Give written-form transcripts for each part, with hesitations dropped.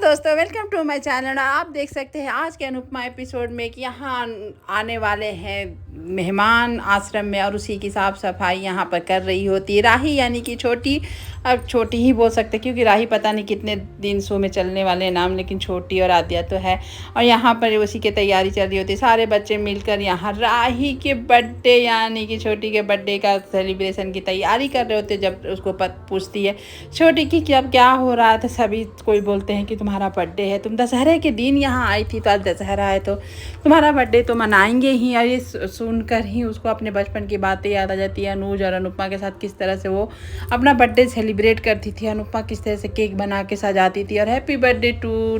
दोस्तों, welcome to my channel. आप देख सकते हैं आज के अनुपमा एपिसोड में कि यहाँ आने वाले हैं मेहमान आश्रम में और उसी की साफ़ सफाई यहाँ पर कर रही होती है राही, यानी कि छोटी। अब छोटी ही बोल सकते क्योंकि राही पता नहीं कितने दिन शो में चलने वाले नाम, लेकिन छोटी और आद्या तो है। और यहाँ पर उसी की तैयारी चल रही होती है, सारे बच्चे मिलकर यहाँ राही के बर्थडे यानी कि छोटी के बर्थडे का सेलिब्रेशन की तैयारी कर रहे होते। जब उसको पूछती है छोटी की कि अब क्या हो रहा है, तो सभी कोई बोलते हैं कि तुम्हारा बर्थडे है, तुम दशहरे के दिन यहाँ आई थी, तो आज दशहरा है तो तुम्हारा बर्थडे तो मनाएंगे ही। और ये सुनकर ही उसको अपने बचपन की बातें याद आ जाती है, अनुज और अनुपमा के साथ किस तरह से वो अपना बर्थडे सेलिब्रेट करती थी। अनुपमा किस तरह से केक बना के सजाती थी और हैप्पी बर्थडे टू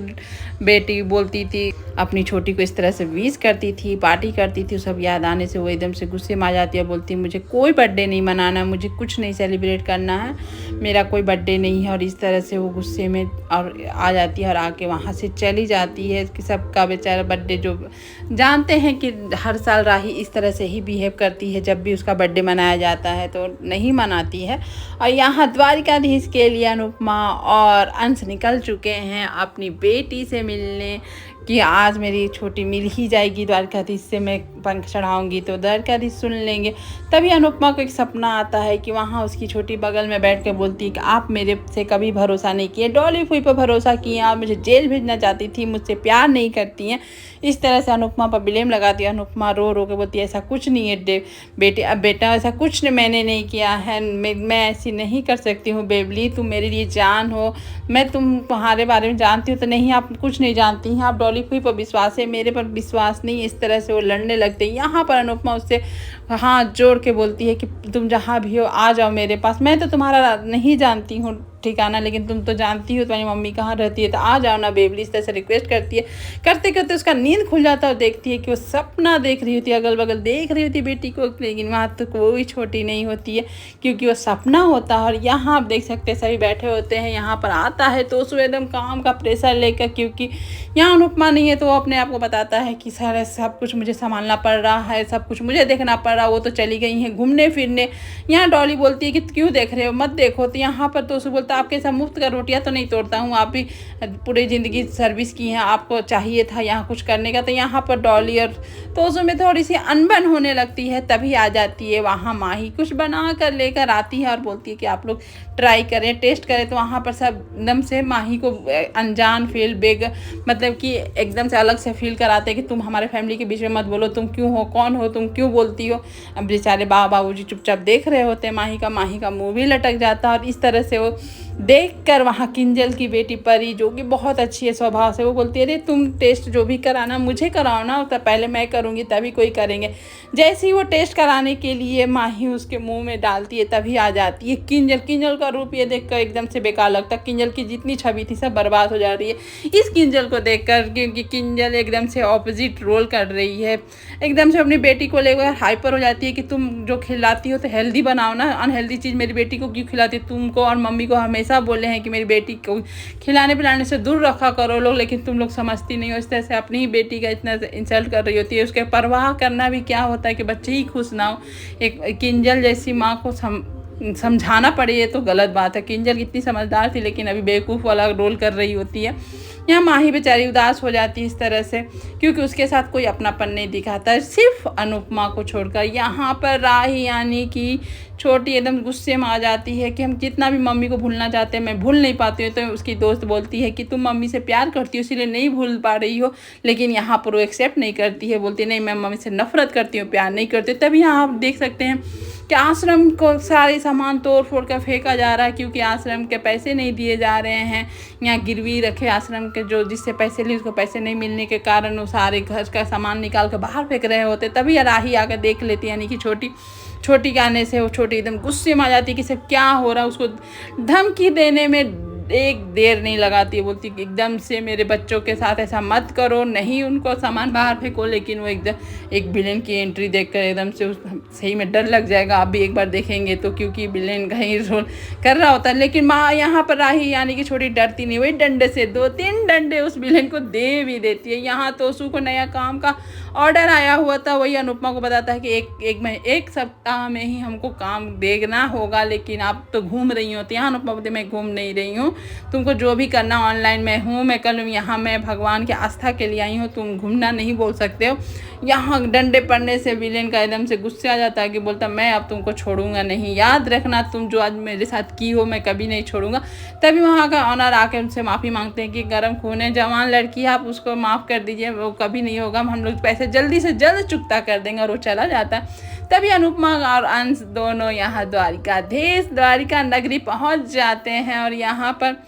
बेटी बोलती थी, अपनी छोटी को इस तरह से विश करती थी, पार्टी करती थी। सब याद आने से वो एकदम से गुस्से में आ जाती है, बोलती मुझे कोई बर्थडे नहीं मनाना, मुझे कुछ नहीं सेलिब्रेट करना है, मेरा कोई बर्थडे नहीं है। और इस तरह से वो गुस्से में और आ जाती है और आके वहाँ से चली जाती है कि सबका बेचारा बर्थडे, जो जानते हैं कि हर साल राही इस तरह से ही बिहेव करती है, जब भी उसका बर्थडे मनाया जाता है तो नहीं मनाती है। और यहाँ द्वारिकाधीश के लिए अनुपमा और अंश निकल चुके हैं अपनी बेटी से मिलने कि आज मेरी छोटी मिल ही जाएगी, द्वारकाधीश से मैं पंख चढ़ाऊंगी तो द्वारकाधीश सुन लेंगे। तभी अनुपमा को एक सपना आता है कि वहाँ उसकी छोटी बगल में बैठ के बोलती है कि आप मेरे से कभी भरोसा नहीं किए, डॉली फूई पर भरोसा किए, आप मुझे जेल भेजना चाहती थी, मुझसे प्यार नहीं करती हैं। इस तरह से अनुपमा पर ब्लेम लगाती है। अनुपमा रो रो के बोलती है ऐसा कुछ नहीं है बेटे, अब बेटा ऐसा कुछ मैंने नहीं किया है, मैं ऐसी नहीं कर सकती हूँ बेबली, तुम मेरे लिए जान हो, मैं तुम्हारे बारे में जानती हूँ तो नहीं, आप कुछ नहीं जानती हैं, आप डॉली फूई पर विश्वास है, मेरे पर विश्वास नहीं। इस तरह से वो लड़ने लगते हैं। यहाँ पर अनुपमा उससे हाथ जोड़ के बोलती है कि तुम जहाँ भी हो आ जाओ मेरे पास, मैं तो तुम्हारा नहीं जानती हूँ ठिकाना, लेकिन तुम तो जानती हो तुम्हारी मम्मी कहाँ रहती है, तो आ जाओ ना बेबली। इस तरह से रिक्वेस्ट करती है। करते करते उसका नींद खुल जाता है और देखती है कि वो सपना देख रही होती है, अगल बगल देख रही होती है बेटी को, लेकिन वहाँ तो कोई छोटी नहीं होती है क्योंकि वो सपना होता है। और यहाँ आप देख सकते हैं सभी बैठे होते हैं। यहाँ पर आता है तो उसको एकदम काम का प्रेशर लेकर, क्योंकि यहाँ अनुपमा नहीं है तो वो अपने आप को बताता है कि सारे सब कुछ मुझे संभालना पड़ रहा है, सब कुछ मुझे देखना पड़ रहा है। वो तो चली गई हैं घूमने फिरने। यहाँ डॉली बोलती है कि क्यों देख रहे हो, मत देखो। तो यहाँ पर तो उसे बोलता आपके साथ मुफ्त का रोटियां तो नहीं तोड़ता हूँ, आप भी पूरी ज़िंदगी सर्विस की हैं, आपको चाहिए था यहाँ कुछ करने का। तो यहाँ पर डॉली और तो उसमें थोड़ी सी अनबन होने लगती है। तभी आ जाती है वहाँ माही, कुछ बना कर लेकर आती है और बोलती है कि आप लोग ट्राई करें, टेस्ट करें। तो वहाँ पर सब एकदम से माही को अनजान फील बेग मतलब कि एकदम से अलग से फील कराते हैं कि तुम हमारे फैमिली के बीच में मत बोलो, तुम क्यों हो, कौन हो, तुम क्यों बोलती हो। अब बेचारे बाबूजी चुपचाप देख रहे होते हैं, माही का मुँह भी लटक जाता है। और इस तरह से वो देखकर वहाँ किंजल की बेटी परी, जो कि बहुत अच्छी है स्वभाव से, वो बोलती है अरे तुम टेस्ट जो भी कराना मुझे कराओ ना, तो पहले मैं करूँगी तभी कोई करेंगे। जैसे ही वो टेस्ट कराने के लिए माही उसके मुंह में डालती है, तभी आ जाती है किंजल। किंजल का रूप ये देखकर एकदम से बेकार लगता है, किंजल की जितनी छवि थी सब बर्बाद हो जा रही है इस किंजल को देखकर, क्योंकि किंजल एकदम से ऑपोजिट रोल कर रही है। एकदम से अपनी बेटी को लेकर हाइपर हो जाती है कि तुम जो खिलाती हो तो हेल्दी बनाओ ना, अनहेल्दी चीज़ मेरी बेटी को क्यों खिलाती हो, तुमको और मम्मी को हमेशा बोले हैं कि मेरी बेटी को खिलाने पिलाने से दूर रखा करो लोग, लेकिन तुम लोग समझती नहीं हो। इस तरह से अपनी ही बेटी का इतना इंसल्ट कर रही होती है। उसके परवाह करना भी क्या होता है कि बच्चे ही खुश ना हो। एक किंजल जैसी माँ को समझाना पड़े ये तो गलत बात है। किंजल कितनी समझदार थी लेकिन अभी बेवकूफ़ वाला रोल कर रही होती है। यहाँ माही बेचारी उदास हो जाती है इस तरह से, क्योंकि उसके साथ कोई अपनापन नहीं दिखाता है, सिर्फ अनुपमा को छोड़कर। यहाँ पर राही यानी कि छोटी एकदम गुस्से में आ जाती है कि हम जितना भी मम्मी को भूलना चाहते हैं मैं भूल नहीं पाती हूँ। तो उसकी दोस्त बोलती है कि तुम मम्मी से प्यार करती हो इसीलिए नहीं भूल पा रही हो, लेकिन यहाँ पर वो एक्सेप्ट नहीं करती है, बोलती नहीं मैं मम्मी से नफरत करती हूँ, प्यार नहीं करती। तभी यहाँ आप देख सकते हैं कि आश्रम को सारे सामान तोड़ फोड़ कर फेंका जा रहा है, क्योंकि आश्रम के पैसे नहीं दिए जा रहे हैं। यहाँ गिरवी रखे आश्रम के जो जिससे पैसे लिए उसको पैसे नहीं मिलने के कारण वो सारे घर का सामान निकाल कर बाहर फेंक रहे होते। तभी राही आकर देख लेती है, यानी कि छोटी के आने से वो छोटी एकदम गुस्से में आ जाती है कि सब क्या हो रहा है। उसको धमकी देने में एक देर नहीं लगाती है, बोलती कि एकदम से मेरे बच्चों के साथ ऐसा मत करो, नहीं उनको सामान बाहर फेंको। लेकिन वो एकदम एक विलेन की एंट्री देखकर एकदम से सही में डर लग जाएगा। आप भी एक बार देखेंगे तो, क्योंकि विलेन का ही रोल कर रहा होता है। लेकिन माँ यहाँ पर राही यानी कि छोटी डरती नहीं, वही डंडे से 2-3 डंडे उस विलेन को दे भी देती है। यहाँ तो उसको नया काम का ऑर्डर आया हुआ था, वही अनुपमा को बताता है कि एक सप्ताह में ही हमको काम देखना होगा, लेकिन आप तो घूम रही हो। तो यहाँ अनुपमा बोलती मैं घूम नहीं रही हूँ, तुमको जो भी करना ऑनलाइन मैं हूँ, मैं कर लूँ, यहाँ मैं भगवान की आस्था के लिए आई हूँ, तुम घूमना नहीं बोल सकते हो। यहाँ डंडे पड़ने से विलेन का एकदम से गुस्से आ जाता है कि बोलता मैं अब तुमको छोड़ूंगा नहीं, याद रखना तुम जो आज मेरे साथ की हो मैं कभी नहीं छोड़ूंगा। तभी वहाँ का ऑनर आके उनसे माफ़ी मांगते हैं कि गर्म खून है, जवान लड़की है, आप उसको माफ़ कर दीजिए, वो कभी नहीं होगा, हम लोग पैसे जल्दी से जल्द चुकता कर देंगे, और वो चला जाता है। तभी अनुपमा और अंश दोनों यहाँ द्वारिका नगरी पहुँच जाते हैं, और यहाँ पर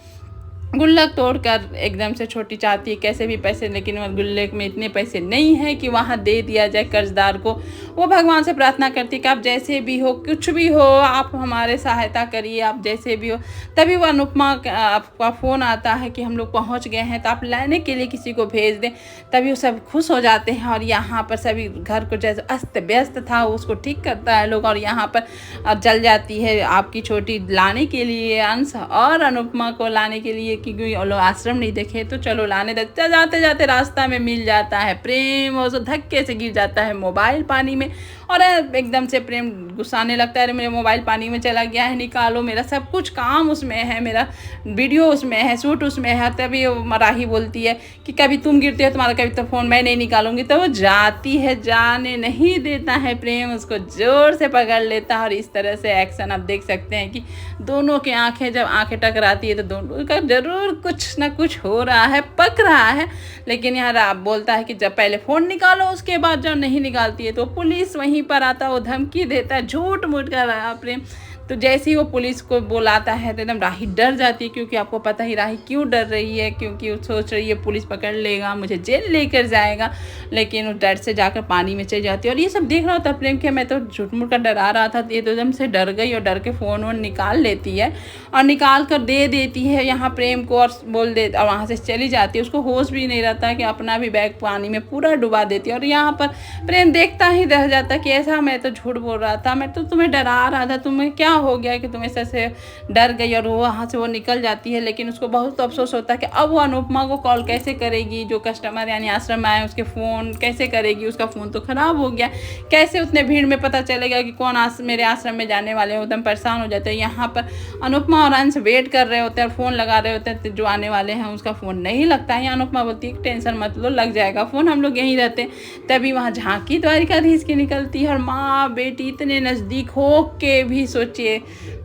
गुल्लक तोड़कर एकदम से छोटी चाहती है कैसे भी पैसे, लेकिन वह गुल्लक में इतने पैसे नहीं है कि वहाँ दे दिया जाए कर्जदार को। वो भगवान से प्रार्थना करती है कि आप जैसे भी हो, कुछ भी हो, आप हमारे सहायता करिए, आप जैसे भी हो। तभी वो अनुपमा का फ़ोन आता है कि हम लोग पहुँच गए हैं, तो आप लाने के लिए किसी को भेज दें। तभी वो सब खुश हो जाते हैं, और यहाँ पर सभी घर को जैसे अस्त व्यस्त था उसको ठीक करता है लोग, और यहाँ पर जल जाती है आपकी छोटी लाने के लिए, अंश और अनुपमा को लाने के लिए, क्योंकि वो लोग आश्रम नहीं देखे तो चलो लाने देते। जाते जाते रास्ता में मिल जाता है प्रेम, और धक्के से गिर जाता है मोबाइल पानी में, और एकदम से प्रेम गुस्साने लगता है, अरे मेरा मोबाइल पानी में चला गया है, निकालो, मेरा सब कुछ काम उसमें है, मेरा वीडियो उसमें है, शूट उसमें है। तभी राही बोलती है कि कभी तुम गिरते हो तुम्हारा कभी तो फ़ोन मैं नहीं निकालूंगी। तो वो जाती है, जाने नहीं देता है प्रेम, उसको ज़ोर से पकड़ लेता है, और इस तरह से एक्शन आप देख सकते हैं कि दोनों की आंखें जब आंखें टकराती है तो दोनों का ज़रूर कुछ ना कुछ हो रहा है, पक रहा है। लेकिन यहाँ बोलता है कि जब पहले फ़ोन निकालो, उसके बाद जब नहीं निकालती है तो पुलिस वहीं पर आता है, वो धमकी देता है, झूठ मूठ कर रहा है प्रेम। तो जैसे ही वो पुलिस को बुलाता है तो एकदम राही डर जाती है, क्योंकि आपको पता ही राही क्यों डर रही है, क्योंकि वो सोच रही है पुलिस पकड़ लेगा, मुझे जेल लेकर जाएगा। लेकिन वो डर से जाकर पानी में चली जाती है, और ये सब देख रहा होता प्रेम के मैं तो झूठ मूठ कर डरा रहा था, ये तो एकदम से डर गई, और डर के फ़ोन वोन निकाल लेती है, और निकाल कर दे देती है यहाँ प्रेम को, और बोल दे, और वहाँ से चली जाती है। उसको होश भी नहीं रहता है कि अपना भी बैग पानी में पूरा डुबा देती है। और यहाँ पर प्रेम देखता ही रह जाता कि ऐसा मैं तो झूठ बोल रहा था, मैं तो तुम्हें डरा रहा था, तुम्हें क्या हो गया कि तुम ऐसे से डर गई, और वो वहाँ से वो निकल जाती है। लेकिन उसको बहुत अफसोस होता है कि अब वो अनुपमा को कॉल कैसे करेगी, जो कस्टमर यानी आश्रम में आए उसके फ़ोन कैसे करेगी, उसका फ़ोन तो ख़राब हो गया, कैसे उतने भीड़ में पता चलेगा कि कौन मेरे आश्रम में जाने वाले हो, एकदम परेशान हो जाते हैं। यहाँ पर अनुपमा और अंश वेट कर रहे होते हैं, फ़ोन लगा रहे होते हैं, जो आने वाले हैं उसका फ़ोन नहीं लगता है। अनुपमा बोलती है टेंशन मत लो, लग जाएगा फ़ोन, हम लोग यहीं रहते हैं। तभी वहाँ झांकी द्वारिकाधीश की निकलती है, और माँ बेटी इतने नज़दीक हो के भी सोचिए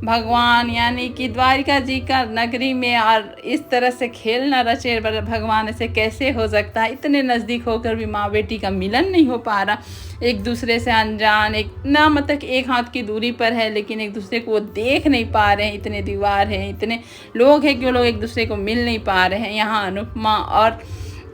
भगवान यानी कि द्वारिका जी का नगरी में और इस तरह से खेलना रचे भगवान, ऐसे कैसे हो सकता है, इतने नज़दीक होकर भी माँ बेटी का मिलन नहीं हो पा रहा, एक दूसरे से अनजान, एक ना मतलब एक हाथ की दूरी पर है, लेकिन एक दूसरे को वो देख नहीं पा रहे हैं, इतने दीवार हैं, इतने लोग हैं कि वो लोग एक दूसरे को मिल नहीं पा रहे हैं। यहाँ अनुपमा और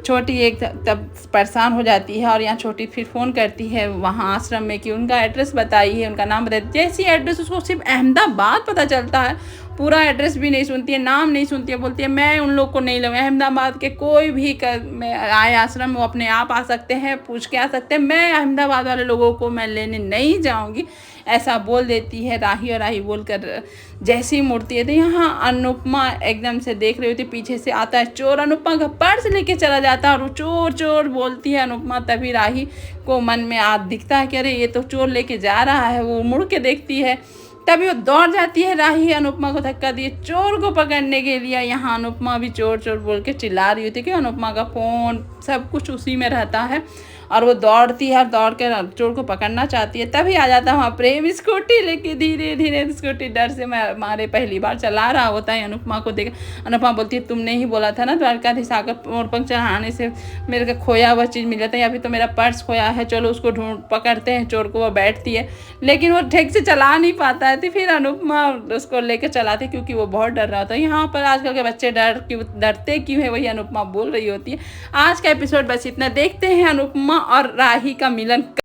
छोटी एक तब परेशान हो जाती है, और यहाँ छोटी फिर फ़ोन करती है वहाँ आश्रम में कि उनका एड्रेस बताई है, उनका नाम बताई। जैसी एड्रेस उसको सिर्फ अहमदाबाद पता चलता है, पूरा एड्रेस भी नहीं सुनती है, नाम नहीं सुनती है, बोलती है मैं उन लोग को नहीं लूँगी, अहमदाबाद के कोई भी में आए आश्रम वो अपने आप आ सकते हैं, पूछ के आ सकते हैं, मैं अहमदाबाद वाले लोगों को मैं लेने नहीं जाऊँगी, ऐसा बोल देती है राही। और राही बोलकर जैसी मुड़ती है तो यहाँ अनुपमा एकदम से देख रही होती, पीछे से आता है चोर, अनुपमा का पर्स लेके चला जाता है, और वो चोर चोर बोलती है अनुपमा। तभी राही को मन में दिखता है कि अरे ये तो चोर लेके जा रहा है, वो मुड़ के देखती है, तभी वो दौड़ जाती है राही अनुपमा को धक्का दिए चोर को पकड़ने के लिए। यहाँ अनुपमा भी चोर चोर बोल के चिल्ला रही होती है कि अनुपमा का फ़ोन सब कुछ उसी में रहता है, और वो दौड़ती है, दौड़ कर चोर को पकड़ना चाहती है। तभी आ जाता है वहाँ प्रेम स्कूटी लेके, धीरे धीरे स्कूटी डर से मारे पहली बार चला रहा होता है। अनुपमा को देख अनुपमा बोलती है तुमने ही बोला था ना द्वारकाधीश आकर मोर पंख चढ़ाने से मेरे का खोया हुआ चीज़ मिल जाता है, या फिर तो मेरा पर्स खोया है, चलो उसको ढूंढ पकड़ते हैं चोर को। वो बैठती है लेकिन वो ठीक से चला नहीं पाता है, तो फिर अनुपमा उसको लेकर चलाती क्योंकि वो बहुत डर रहा था। यहाँ पर आजकल के बच्चे डरते क्यों है वही अनुपमा बोल रही होती है। आज का एपिसोड बस इतना, देखते हैं अनुपमा और राही का मिलन।